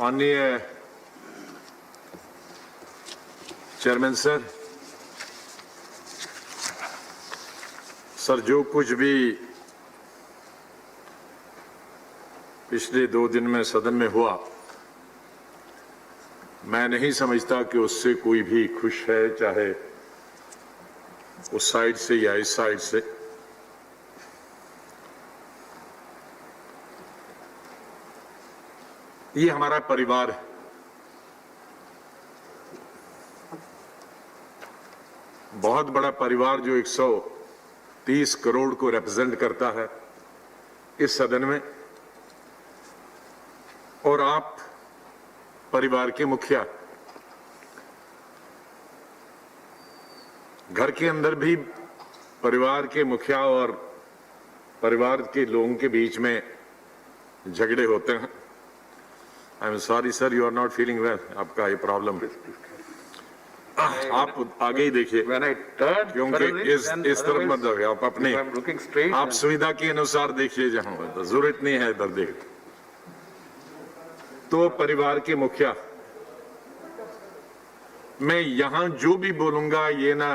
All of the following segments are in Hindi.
माननीय चेयरमैन सर, जो कुछ भी पिछले 2 दिन में सदन में हुआ, मैं नहीं समझता कि उससे कोई भी खुश है, चाहे उस साइड से या इस साइड से। ये हमारा परिवार है। बहुत बड़ा परिवार जो 130 करोड़ को रिप्रेजेंट करता है इस सदन में, और आप परिवार के मुखिया। घर के अंदर भी परिवार के मुखिया और परिवार के लोगों के बीच में झगड़े होते हैं। I am sorry sir, you are not feeling well, आपका ये प्रॉब्लम है। आप आगे ही देखिए, क्योंकि इस तरफ मत जाइए, आप अपने आप सुविधा के अनुसार देखिए, जहां जरूरत नहीं है इधर देख। तो परिवार के मुखिया, मैं यहां जो भी बोलूंगा ये ना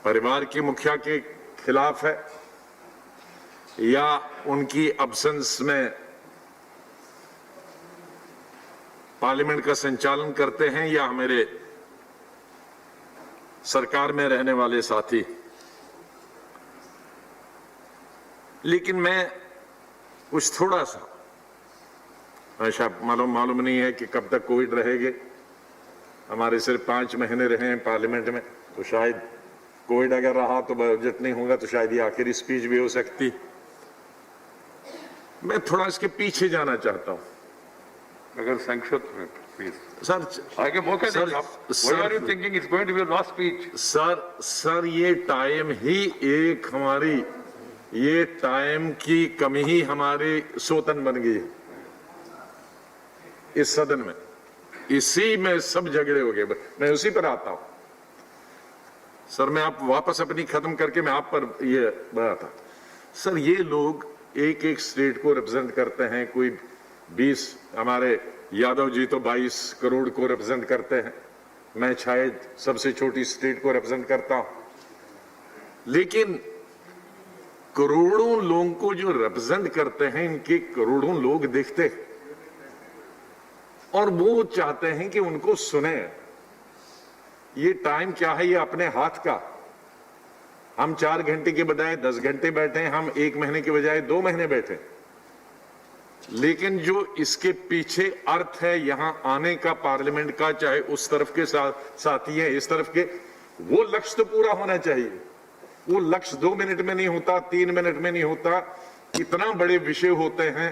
परिवार के मुखिया के खिलाफ है या उनकी अब्सेंस में पार्लियामेंट का संचालन करते हैं या मेरे सरकार में रहने वाले साथी। लेकिन मैं कुछ थोड़ा सा ऐसा मालूम नहीं है कि कब तक कोविड रहेगे। हमारे सिर्फ 5 महीने रहे हैं पार्लियामेंट में, तो शायद कोविड अगर रहा तो बजट नहीं होगा, तो शायद ये आखिरी स्पीच भी हो सकती। मैं थोड़ा इसके पीछे जाना चाहता हूं। अगर संक्षिप्त में प्लीज सर, आगे मौका दीजिए। Why are you thinking it's going to be your last speech? Sir ये टाइम ही एक हमारी, ये टाइम की कमी ही हमारी सोतन बन गई है इस सदन में। इसी में सब झगड़े हो गए। मैं उसी पर आता हूं सर। मैं आप वापस अपनी खत्म करके मैं आप पर ये बताता। सर, ये लोग एक एक स्टेट को रिप्रेजेंट करते हैं। कोई 20, हमारे यादव जी तो 22 करोड़ को रिप्रेजेंट करते हैं। मैं शायद सबसे छोटी स्टेट को रिप्रेजेंट करता हूं। लेकिन करोड़ों लोगों को जो रिप्रेजेंट करते हैं, इनके करोड़ों लोग देखते हैं और वो चाहते हैं कि उनको सुने। ये टाइम क्या है, ये अपने हाथ का। हम 4 घंटे के बजाय 10 घंटे बैठे, हम 1 महीने के बजाय 2 महीने बैठे। लेकिन जो इसके पीछे अर्थ है यहां आने का पार्लियामेंट का, चाहे उस तरफ के साथी हैं इस तरफ के, वो लक्ष्य तो पूरा होना चाहिए। वो लक्ष्य 2 मिनट में नहीं होता, 3 मिनट में नहीं होता। इतना बड़े विषय होते हैं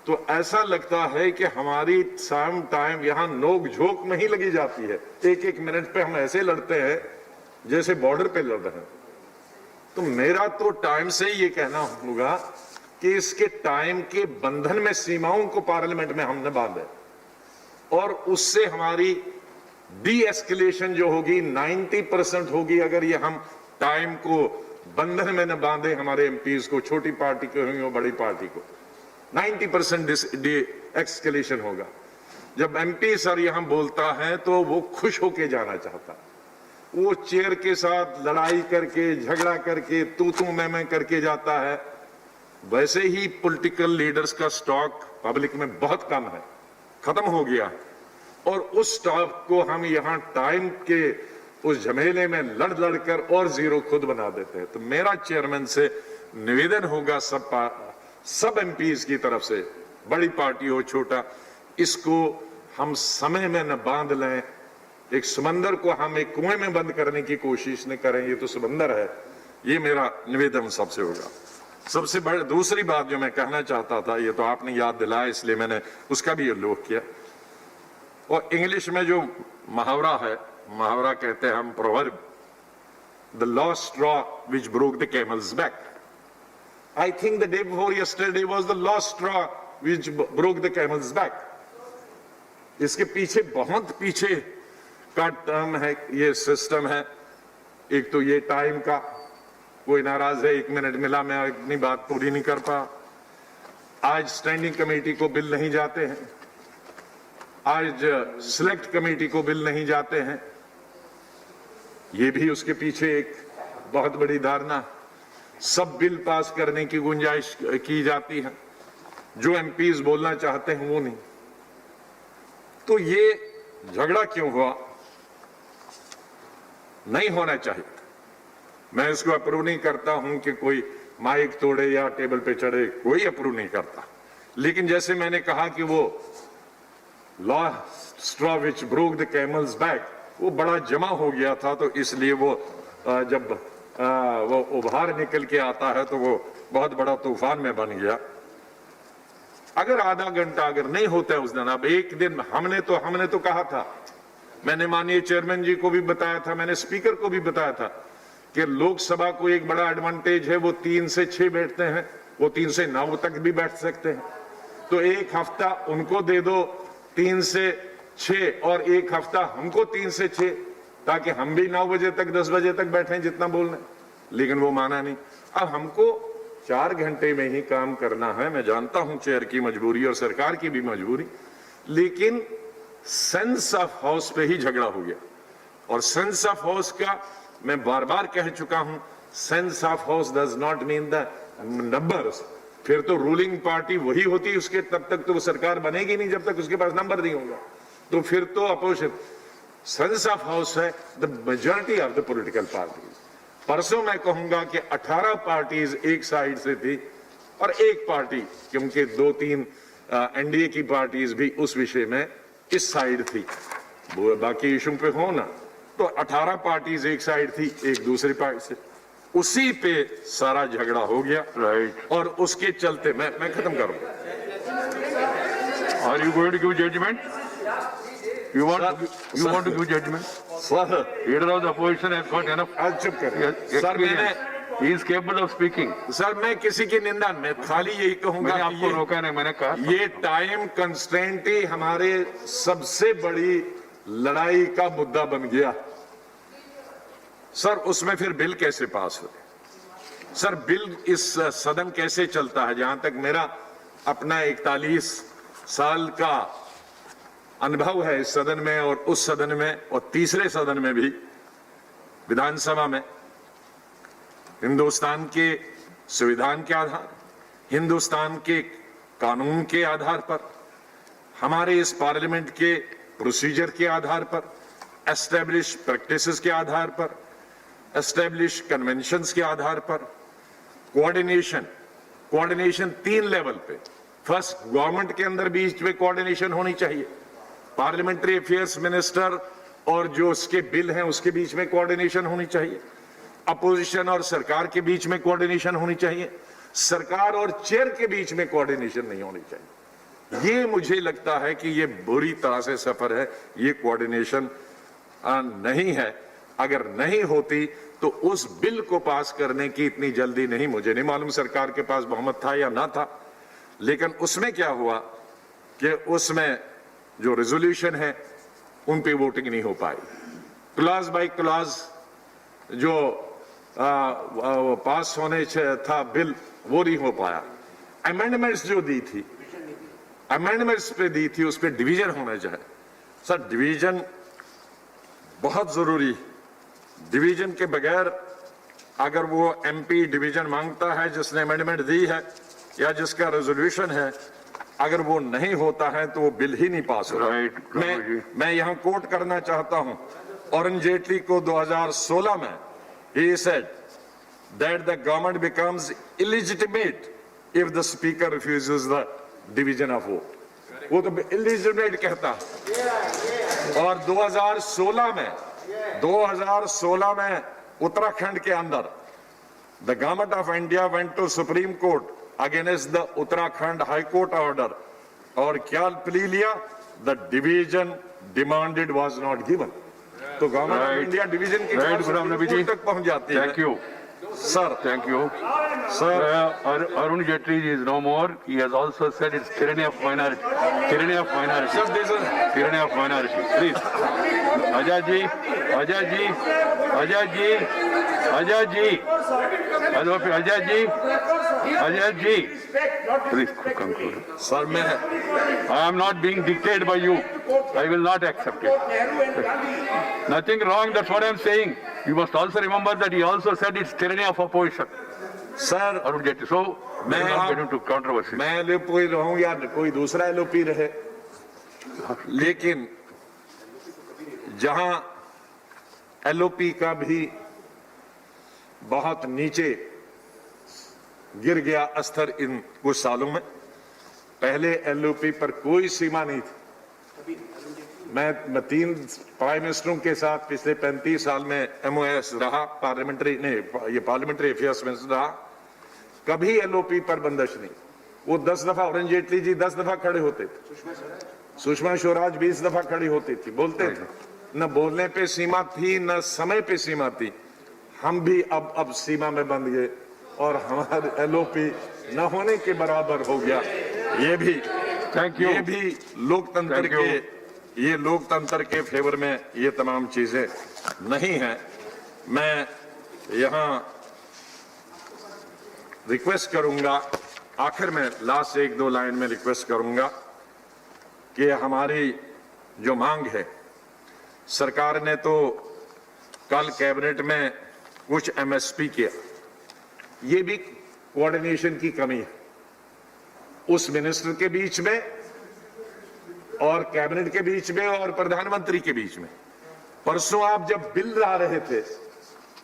तो ऐसा लगता है कि हमारी सम टाइम यहां नोक झोंक में ही लगी जाती है। 1-1 मिनट पे हम ऐसे लड़ते हैं जैसे बॉर्डर पे लड़ रहे हैं। तो मेरा तो टाइम से ये कहना होगा कि इसके टाइम के बंधन में सीमाओं को पार्लियामेंट में हमने बांधे और उससे हमारी डी एस्केलेशन जो होगी 90% होगी अगर ये हम टाइम को बंधन में न बांधे हमारे एमपीज को, छोटी पार्टी को हो बड़ी पार्टी को। 90% डी एस्केलेशन होगा। जब एमपी सर यहां बोलता है तो वो खुश होके जाना चाहता। वो चेयर के साथ लड़ाई करके, झगड़ा करके, तू मैं करके जाता है। वैसे ही पॉलिटिकल लीडर्स का स्टॉक पब्लिक में बहुत कम है, खत्म हो गया। और उस स्टॉक को हम यहां टाइम के उस झमेले में लड़ कर और जीरो खुद बना देते हैं। तो मेरा चेयरमैन से निवेदन होगा सब एमपीज की तरफ से, बड़ी पार्टी हो छोटा, इसको हम समय में न बांध लें। एक समंदर को हम एक कुएं में बंद करने की कोशिश न करें। ये तो समंदर है। ये मेरा निवेदन सबसे होगा। सबसे बड़ी दूसरी बात जो मैं कहना चाहता था, ये तो आपने याद दिलाया इसलिए मैंने उसका भी उल्लेख किया। और इंग्लिश में जो मुहावरा है, मुहावरा कहते हैं हम proverb, the lost straw which broke the camel's back. I think the day before yesterday was the last straw which broke the camel's back. इसके पीछे बहुत पीछे का टर्म है, ये सिस्टम है। एक तो ये टाइम का, कोई नाराज है, 1 मिनट मिला, मैं अपनी बात पूरी नहीं कर पा। आज स्टैंडिंग कमेटी को बिल नहीं जाते हैं, आज सिलेक्ट कमेटी को बिल नहीं जाते हैं। ये भी उसके पीछे एक बहुत बड़ी धारणा, सब बिल पास करने की गुंजाइश की जाती है, जो एमपीज बोलना चाहते हैं वो नहीं। तो ये झगड़ा क्यों हुआ? नहीं होना चाहिए। मैं इसको अप्रूव नहीं करता हूं कि कोई माइक तोड़े या टेबल पे चढ़े, कोई अप्रूव नहीं करता। लेकिन जैसे मैंने कहा कि वो लॉ straw which broke the camel's back, वो बड़ा जमा हो गया था, तो इसलिए वो जब वो उभार निकल के आता है तो वो बहुत बड़ा तूफान में बन गया। अगर आधा घंटा अगर नहीं होता है उस दिन, अब एक दिन हमने तो कहा था, मैंने माननीय चेयरमैन जी को भी बताया था, मैंने स्पीकर को भी बताया था कि लोकसभा को एक बड़ा एडवांटेज है, वो 3 से 6 बैठते हैं, वो 3 से 9 तक भी बैठ सकते हैं। तो एक हफ्ता उनको दे दो 3 से 6 और एक हफ्ता हमको 3 से 6, ताकि हम भी 9 बजे तक 10 बजे तक बैठे जितना बोलना। लेकिन वो माना नहीं। अब हमको 4 घंटे में ही काम करना है। मैं जानता हूं चेयर की मजबूरी और सरकार की भी मजबूरी, लेकिन सेंस ऑफ हाउस पे ही झगड़ा हो गया। और सेंस ऑफ हाउस का मैं बार बार कह चुका हूं, sense of house does not mean the numbers. फिर तो रूलिंग पार्टी वही होती, उसके तब तक तो वो सरकार बनेगी नहीं जब तक उसके पास नंबर नहीं होगा। तो फिर तो अपोजिशन सेंस ऑफ हाउस है the majority of the political parties. परसों मैं कहूंगा कि 18 पार्टीज एक साइड से थी और एक पार्टी, क्योंकि 2-3 एनडीए की पार्टीज भी उस विषय में इस साइड थी, वो बाकी इशू पे हो ना, तो 18 पार्टीज एक साइड थी, एक दूसरी पार्टी से, उसी पे सारा झगड़ा हो गया। राइट। और उसके चलते मैं खत्म करूंगा। Are you going to give judgment? You want to give judgment? Sir Leader of the opposition has got enough आज चुप कर सर, मैंने experience. He is capable of speaking. Sir मैं किसी की निंदा, मैं खाली यही कहूंगा मैंने कि आपको रोका नहीं, मैंने कहा ये टाइम कंस्ट्रेंट ही हमारे सबसे बड़ी लड़ाई का मुद्दा बन गया। सर उसमें फिर बिल कैसे पास हुए? सर बिल इस सदन कैसे चलता है? जहां तक मेरा अपना 41 साल का अनुभव है इस सदन में और उस सदन में और तीसरे सदन में भी, विधानसभा में, हिंदुस्तान के संविधान के आधार, हिंदुस्तान के कानून के आधार पर, हमारे इस पार्लियामेंट के प्रोसीजर के आधार पर, एस्टेब्लिश प्रैक्टिसेस के आधार पर, एस्टेब्लिश कन्वेंशंस के आधार पर, कोऑर्डिनेशन 3 लेवल पे। फर्स्ट, गवर्नमेंट के अंदर बीच में कोऑर्डिनेशन होनी चाहिए, पार्लियामेंट्री अफेयर्स मिनिस्टर और जो उसके बिल हैं उसके बीच में कोऑर्डिनेशन होनी चाहिए, अपोजिशन और सरकार के बीच में कोऑर्डिनेशन होनी चाहिए, सरकार और चेयर के बीच में कोऑर्डिनेशन नहीं होनी चाहिए। ये मुझे लगता है कि ये बुरी तरह से सफर है, ये कोऑर्डिनेशन नहीं है। अगर नहीं होती तो उस बिल को पास करने की इतनी जल्दी नहीं, मुझे नहीं मालूम सरकार के पास बहुमत था या ना था, लेकिन उसमें क्या हुआ कि उसमें जो रेजोल्यूशन है उन पे वोटिंग नहीं हो पाई। क्लॉज बाय क्लॉज जो पास होने था बिल वो नहीं हो पाया। अमेंडमेंट्स जो दी थी, अमेंडमेंट्स पे दी थी, उस पे डिवीजन होना चाहिए। सर डिवीजन बहुत जरूरी, डिवीजन के बगैर अगर वो एमपी डिवीजन मांगता है जिसने अमेंडमेंट दी है या जिसका रेजोल्यूशन है, अगर वो नहीं होता है तो वो बिल ही नहीं पास होता। मैं यहां कोट करना चाहता हूं अरुण जेटली को 2016 में, he said that the government becomes illegitimate if the speaker refuses the division of vote. वो तो illegitimate कहता है। और 2016 में उत्तराखंड के अंदर the government of India went to Supreme Court against the Uttarakhand High Court order और क्या प्ली लिया? The division demanded was not given. तो गवर्नमेंट ऑफ इंडिया डिवीजन की तक पहुंच जाती है। Thank you sir, thank you sir. Arun Jetli is no more. He has also said it's tyranny of minority. Tyranny of minority. Tyranny of minority. Please. Ajay ji. Hello, Ajay ji. Ajay ji, please conclude. Sir मैं I am not being dictated by you. I will not accept it. Nothing wrong, that's what I am saying. You must also remember that he also said it's tyranny of opposition. Sir Arun Jaitley. So, we will not get into controversy. मैं एलओपी रहूं या कोई दूसरा एलओपी रहे, लेकिन जहां एलओपी का भी बहुत नीचे गिर गया स्तर इन कुछ सालों में, पहले एलओपी पर कोई सीमा नहीं थी। मैं 3 प्राइम मिनिस्टरों के साथ पिछले 35 साल में एमओएस रहा, पार्लियामेंट्री अफेयर्स मिनिस्टर रहा, कभी एलओपी पर बंदिश नहीं। वो 10 दफा अरुण जेटली जी 10 दफा खड़े होते थे, सुषमा स्वराज 20 दफा खड़ी होती थी, बोलते थे। न बोलने पे सीमा थी, न समय पे सीमा थी। हम भी अब सीमा में बंध गए और हमारे एलओपी न होने के बराबर हो गया। ये भी Thank you. ये भी लोकतंत्र Thank you. ये लोकतंत्र के फेवर में ये तमाम चीजें नहीं है। मैं यहाँ रिक्वेस्ट करूंगा, आखिर में लास्ट 1-2 लाइन में रिक्वेस्ट करूंगा कि हमारी जो मांग है, सरकार ने तो कल कैबिनेट में कुछ एमएसपी किया, ये भी कोऑर्डिनेशन की कमी है उस मिनिस्टर के बीच में और कैबिनेट के बीच में और प्रधानमंत्री के बीच में। परसों आप जब बिल ला रहे थे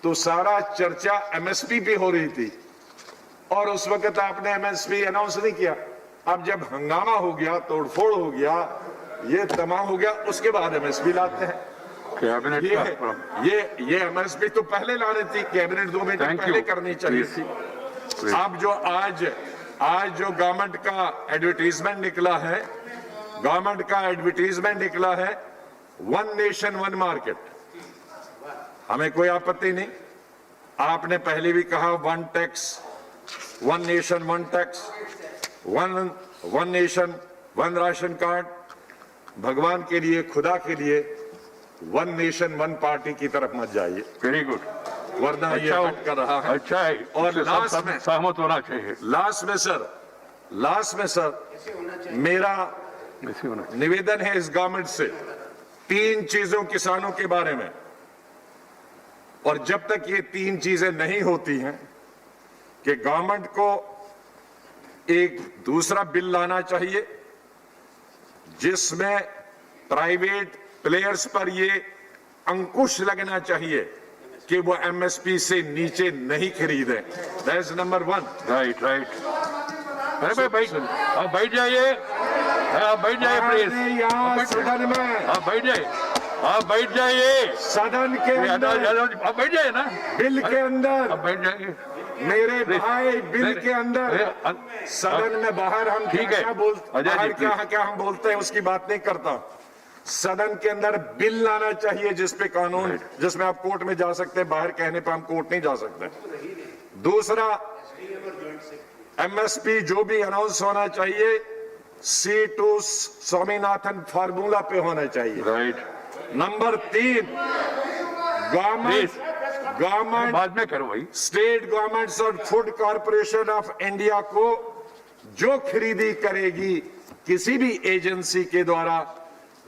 तो सारा चर्चा एमएसपी पे हो रही थी और उस वक्त आपने एमएसपी अनाउंस नहीं किया। अब जब हंगामा हो गया, तोड़फोड़ हो गया, ये तमाम हो गया, उसके बाद एमएसपी लाते हैं। Cabinet ये एमएसपी तो पहले लानी थी, कैबिनेट 2 महीने पहले करनी चाहिए थी। अब जो आज जो गवर्नमेंट का एडवर्टीजमेंट निकला है, वन नेशन वन मार्केट, हमें कोई आपत्ति नहीं। आपने पहले भी कहा one tax, one nation one tax, one nation one ration card. भगवान के लिए, खुदा के लिए वन नेशन वन पार्टी की तरफ मत जाइए, वेरी गुड। वरना ये हट कर रहा है। अच्छा है, और इससे लास्ट सब में सहमत होना चाहिए। लास्ट में सर मेरा ऐसे होना चाहिए। निवेदन है इस गवर्नमेंट से 3 चीजों किसानों के बारे में, और जब तक ये 3 चीजें नहीं होती हैं कि गवर्नमेंट को एक दूसरा बिल लाना चाहिए जिसमें प्राइवेट प्लेयर्स पर ये अंकुश लगना चाहिए कि वो एमएसपी से नीचे नहीं खरीदें। That is number 1। राइट। अरे भाई आप बैठ जाइए, प्लीज। यहाँ सदन में आप बैठ जाइए सदन के अंदर, आप बैठ जाइए ना, बिल के अंदर, आप बैठ जाइए। मेरे भाई, बिल के अंदर, सदन में बाहर हम ठीक है, क्या बोलते, अजय जी, बाहर क्या हम बोलते हैं उसकी बात नहीं करता। सदन के अंदर बिल लाना चाहिए जिसपे कानून, जिसमें आप कोर्ट में जा सकते हैं, बाहर कहने पे हम कोर्ट नहीं जा सकते। दूसरा, एमएसपी जो भी अनाउंस होना चाहिए C2 स्वामीनाथन फार्मूला पे होना चाहिए। राइट। नंबर 3, गवर्नमेंट बाद में करो भाई। स्टेट गवर्नमेंट्स और फूड कॉर्पोरेशन ऑफ इंडिया को जो खरीदी करेगी किसी भी एजेंसी के द्वारा,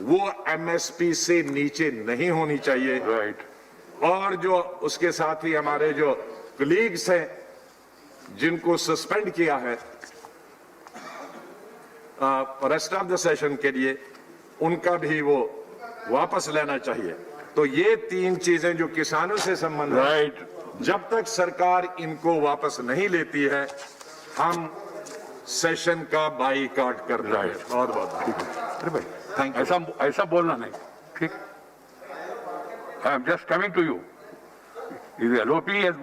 वो एमएसपी से नीचे नहीं होनी चाहिए। राइट। और जो उसके साथ ही हमारे जो कलीग्स हैं जिनको सस्पेंड किया है रेस्ट ऑफ द सेशन के लिए, उनका भी वो वापस लेना चाहिए। तो ये 3 चीजें जो किसानों से संबंधित, राइट, जब तक सरकार इनको वापस नहीं लेती है, हम सेशन का बाईकाट कर रहे हैं। बहुत बहुत अरे भाई थैंक यू। ऐसा बोलना नहीं, ठीक। I am just coming to you. LOP has